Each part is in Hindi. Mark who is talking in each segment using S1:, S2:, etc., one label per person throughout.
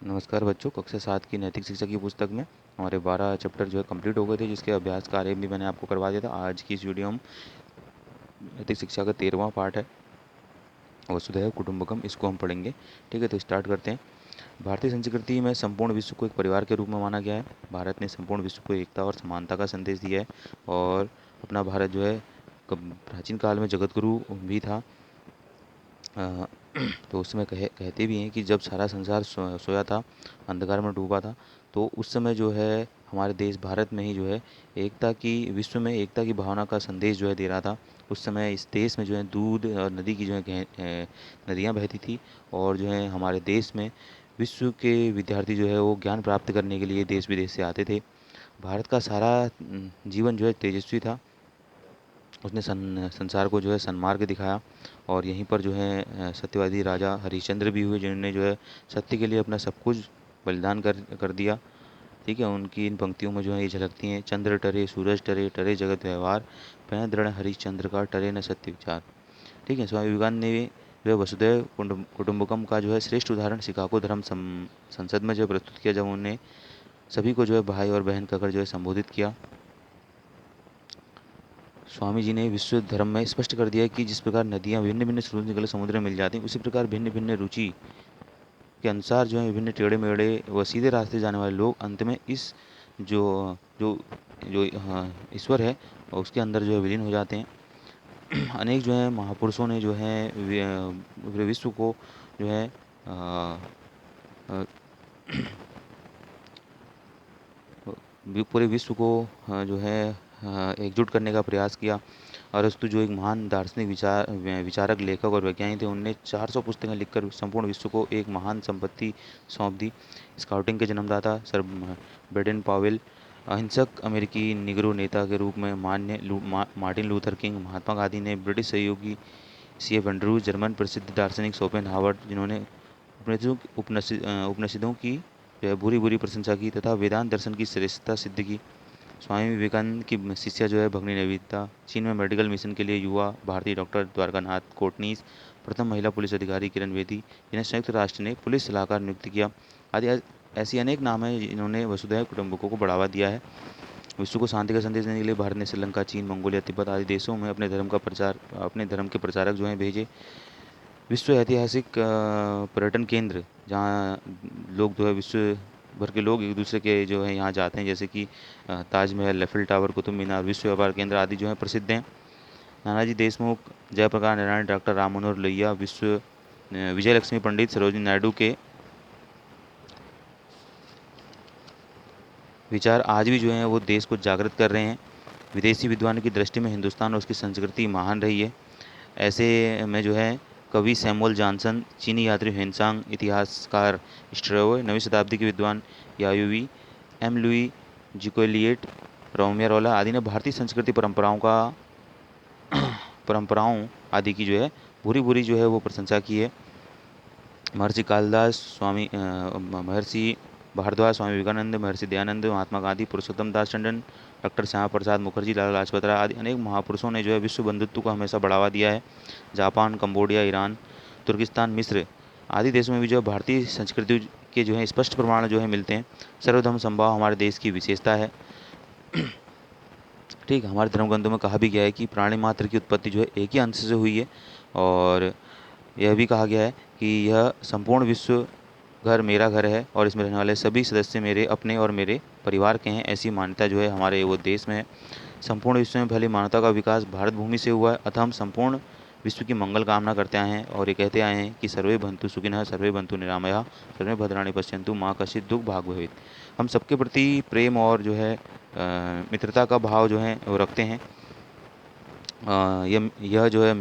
S1: नमस्कार बच्चों, कक्षा 7 की नैतिक शिक्षा की पुस्तक में हमारे 12 चैप्टर जो है कंप्लीट हो गए थे, जिसके अभ्यास कार्य भी मैंने आपको करवा दिया था। आज की इस वीडियो में नैतिक शिक्षा का 13वां पार्ट है, वसुधैव कुटुंबकम, इसको हम पढ़ेंगे। ठीक है, तो स्टार्ट करते हैं। भारतीय संस्कृति में संपूर्ण विश्व को एक परिवार के रूप में माना गया है। भारत ने संपूर्ण विश्व को एकता और समानता का संदेश दिया है। और अपना भारत जो है प्राचीन काल में जगत गुरु भी था। अ, तो उस समय कहते भी हैं कि जब सारा संसार सोया था, अंधकार में डूबा था, तो उस समय जो है हमारे देश भारत में ही जो है एकता की, विश्व में एकता की भावना का संदेश जो है दे रहा था। उस समय इस देश में जो है दूध और नदी की जो है नदियाँ बहती थी। और जो है हमारे देश में विश्व के विद्यार्थी जो है वो ज्ञान प्राप्त करने के लिए देश विदेश से आते थे। भारत का सारा जीवन जो है तेजस्वी था। उसने संसार को जो है सन्मार्ग दिखाया। और यहीं पर जो है सत्यवादी राजा हरिश्चंद्र भी हुए, जिन्होंने जो है सत्य के लिए अपना सब कुछ बलिदान कर दिया। ठीक है, उनकी इन पंक्तियों में जो है ये झलकती हैं। चंद्र टरे सूरज टरे, टरे जगत व्यवहार, पै दृढ़ हरिश्चंद्र का, टरे न सत्य विचार। ठीक है, स्वामी विवेकानंद ने जो है वसुधैव कुटुंबकम का जो है श्रेष्ठ उदाहरण शिकागो धर्म संसद में जो प्रस्तुत किया, जब उन्होंने सभी को जो है भाई और बहन कहकर जो है संबोधित किया। स्वामी जी ने विश्व धर्म में स्पष्ट कर दिया कि जिस प्रकार नदियाँ भिन्न भिन्न स्रोत से निकल समुद्र में मिल जाती हैं, उसी प्रकार भिन्न भिन्न रुचि के अनुसार जो है विभिन्न टेढ़े मेढ़े व सीधे रास्ते जाने वाले लोग अंत में इस जो जो जो ईश्वर है उसके अंदर जो है विलीन हो जाते हैं। अनेक जो है महापुरुषों ने जो है पूरे विश्व को जो है अ, अ, पूरे विश्व को जो है एकजुट करने का प्रयास किया। अरस्तु जो एक महान दार्शनिक विचारक, लेखक और वैज्ञानिक थे, उनने 400 पुस्तकें लिखकर संपूर्ण विश्व को एक महान संपत्ति सौंप दी। स्काउटिंग के जन्मदाता सर बेडेन पावेल, अहिंसक अमेरिकी निगरो नेता के रूप में Martin Luther king, Mahatma Gandhi ने ब्रिटिश सहयोगी C.F. एंड्रूज, जर्मन प्रसिद्ध दार्शनिक शोपेनहावर, जिन्होंने उपनिषदों की जो है बुरी बुरी प्रशंसा की तथा वेदांत दर्शन की श्रेष्ठता सिद्ध की। स्वामी विवेकानंद की शिष्या जो है भगिनी निवेदिता, चीन में मेडिकल मिशन के लिए युवा भारतीय डॉक्टर द्वारकानाथ कोटनीस, प्रथम महिला पुलिस अधिकारी किरण बेदी, जिन्हें संयुक्त राष्ट्र ने पुलिस सलाहकार नियुक्त किया, आदि ऐसी अनेक नाम हैं जिन्होंने वसुधैव कुटुंबकों को बढ़ावा दिया है। विश्व को शांति का संदेश देने के लिए भारत ने श्रीलंका, चीन, मंगोलिया, तिब्बत आदि देशों में अपने धर्म के प्रचारक जो हैं भेजे। विश्व ऐतिहासिक पर्यटन केंद्र, जहाँ लोग जो है विश्व भर के लोग एक दूसरे के जो है यहाँ जाते हैं, जैसे कि ताजमहल, एफिल टावर, कुतुब मीनार, विश्व व्यापार केंद्र आदि जो है प्रसिद्ध हैं। नानाजी देशमुख, जयप्रकाश नारायण, डॉक्टर राम मनोहर लोहिया, विजय लक्ष्मी पंडित, सरोजिनी नायडू के विचार आज भी जो हैं वो देश को जागृत कर रहे हैं। विदेशी विद्वानों की दृष्टि में हिंदुस्तान और उसकी संस्कृति महान रही है। ऐसे में जो है कवि सैमुअल जॉनसन, चीनी यात्री हेनसांग, इतिहासकार स्ट्रेवो, नवीं शताब्दी के विद्वान यायुवी एम लुई जिकोलिएट, रोमियो रोला आदि ने भारतीय संस्कृति परंपराओं आदि की जो है बुरी बुरी जो है वो प्रशंसा की है। महर्षि कालिदास, महर्षि भारद्वाज, स्वामी विवेकानंद, महर्षि दयानंद, महात्मा गांधी, पुरुषोत्तम दास टंडन, डॉक्टर श्यामा प्रसाद मुखर्जी, लाला लाजपत राय आदि अनेक महापुरुषों ने जो है विश्व बंधुत्व को हमेशा बढ़ावा दिया है। जापान, कंबोडिया, ईरान, तुर्किस्तान, मिस्र आदि देशों में भी जो है भारतीय संस्कृति के जो है स्पष्ट प्रमाण जो है मिलते हैं। सर्वधर्म समभाव हमारे देश की विशेषता है। ठीक, हमारे धर्म ग्रंथों में कहा भी गया है कि प्राणी मात्र की उत्पत्ति जो है एक ही अंश से हुई है। और यह भी कहा गया है कि यह संपूर्ण विश्व घर मेरा घर है और इसमें रहने वाले सभी सदस्य मेरे अपने और मेरे परिवार के हैं। ऐसी मान्यता जो है हमारे वो देश में है। संपूर्ण विश्व में फैली मानवता का विकास भारत भूमि से हुआ है, अतः हम संपूर्ण विश्व की मंगल कामना करते आए हैं और ये कहते आए हैं कि सर्वे भंतु सुखिनः, सर्वे भंतु निरामया, सर्वे भद्राणि पश्यन्तु माँ कश्चित् दुख भाग भवेत्। हम सबके प्रति प्रेम और जो है मित्रता का भाव जो है वो रखते हैं। यह जो है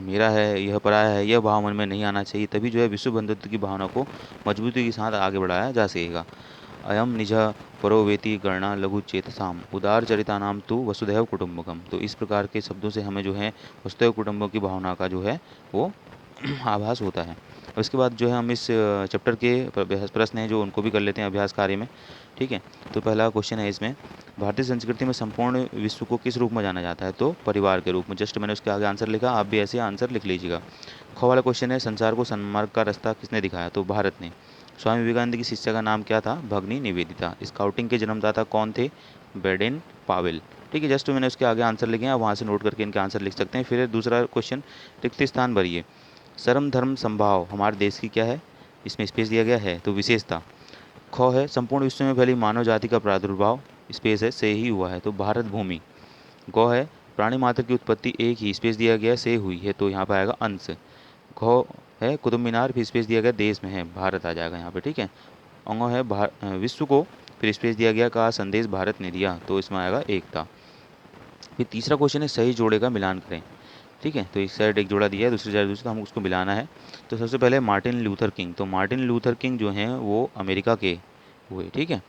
S1: मेरा है, यह पराया है, यह भाव मन में नहीं आना चाहिए, तभी जो है विश्व बंधुत्व की भावना को मजबूती के साथ आगे बढ़ाया जा सकेगा। अयम निज परो वेति गणना लघु चेतसाम, उदार चरिता नाम तु वसुधैव कुटुंबकम। तो इस प्रकार के शब्दों से हमें जो है वसुधैव कुटुंबक की भावना का जो है वो आभास होता है। उसके बाद जो है हम इस चैप्टर के प्रश्न हैं जो उनको भी कर लेते हैं अभ्यास कार्य में। ठीक है, तो पहला क्वेश्चन है इसमें, भारतीय संस्कृति में संपूर्ण विश्व को किस रूप में जाना जाता है? तो परिवार के रूप में। जस्ट मैंने उसके आगे आंसर लिखा, आप भी ऐसे आंसर लिख लीजिएगा। ख वाला क्वेश्चन है, संसार को सन्मार्ग का रास्ता किसने दिखाया? तो भारत ने। स्वामी विवेकानंद की शिष्या का नाम क्या था? भगनी निवेदिता। स्काउटिंग के जन्मदाता कौन थे? Baden Powell. ठीक है, जस्ट मैंने उसके आगे आंसर लिखे हैं, आप वहाँ से नोट करके इनके आंसर लिख सकते हैं। फिर दूसरा क्वेश्चन, रिक्त स्थान भरिए। सर्व धर्म संभाव हमारे देश की क्या है? इसमें स्पेस दिया गया है, तो विशेषता। ख है संपूर्ण विश्व में फैली मानव जाति का प्रादुर्भाव, स्पेस है से ही हुआ है, तो भारत भूमि। गौ है प्राणी मात्र की उत्पत्ति एक ही, स्पेस दिया गया से हुई है, तो यहाँ पर आएगा अंश। घ है कुतुब मीनार, फिर स्पेस दिया गया देश में है, भारत आ जाएगा यहाँ पे। ठीक है, अंग है विश्व को, फिर स्पेस दिया गया का संदेश भारत ने दिया, तो इसमें आएगा एकता। फिर तीसरा क्वेश्चन है सही जोड़े का मिलान करें। ठीक है, तो एक साइड एक जोड़ा दिया है, दूसरी साइड दूसरा, तो हम उसको मिलाना है। तो सबसे पहले मार्टिन लूथर किंग, तो मार्टिन लूथर किंग जो हैं वो अमेरिका के हुए। ठीक है,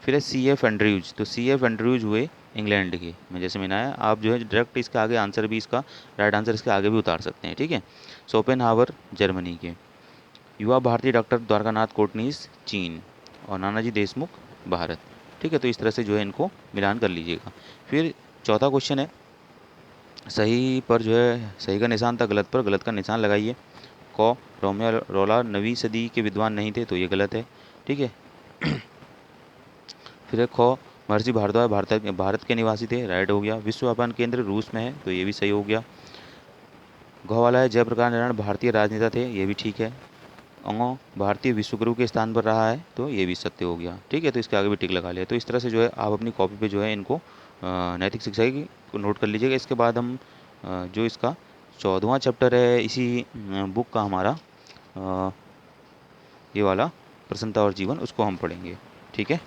S1: फिर है सी एफ एंड्रयूज, तो सी एफ एंड्रयूज हुए इंग्लैंड के। मैं जैसे मैंने आया, आप जो है डायरेक्ट इसके आगे आंसर भी, इसका राइट आंसर इसके आगे भी उतार सकते हैं। ठीक है, शोपेनहावर जर्मनी के। युवा भारतीय डॉक्टर द्वारकानाथ कोटनीस चीन, और नानाजी देशमुख भारत। ठीक है, तो इस तरह से जो है इनको मिलान कर लीजिएगा। फिर चौथा क्वेश्चन है, सही पर जो है सही का निशान था, गलत पर गलत का निशान लगाइए। क रोमियो रोला 9वीं सदी के विद्वान नहीं थे, तो ये गलत है। ठीक है, फिर है ख महर्षि भारद्वाज भारत के निवासी थे, राइट हो गया। विश्व व्यापार केंद्र रूस में है, तो ये भी सही हो गया। घ वाला है जयप्रकाश नारायण भारतीय राजनेता थे, ये भी ठीक है। अंगो भारतीय विश्वगुरु के स्थान पर रहा है, तो ये भी सत्य हो गया। ठीक है, तो इसके आगे भी टिक लगा लिया। तो इस तरह से जो है आप अपनी कॉपी पे जो है इनको नैतिक शिक्षा की को नोट कर लीजिएगा। इसके बाद हम जो इसका 14वां चैप्टर है इसी बुक का हमारा ये वाला प्रसन्नता और जीवन, उसको हम पढ़ेंगे। ठीक है।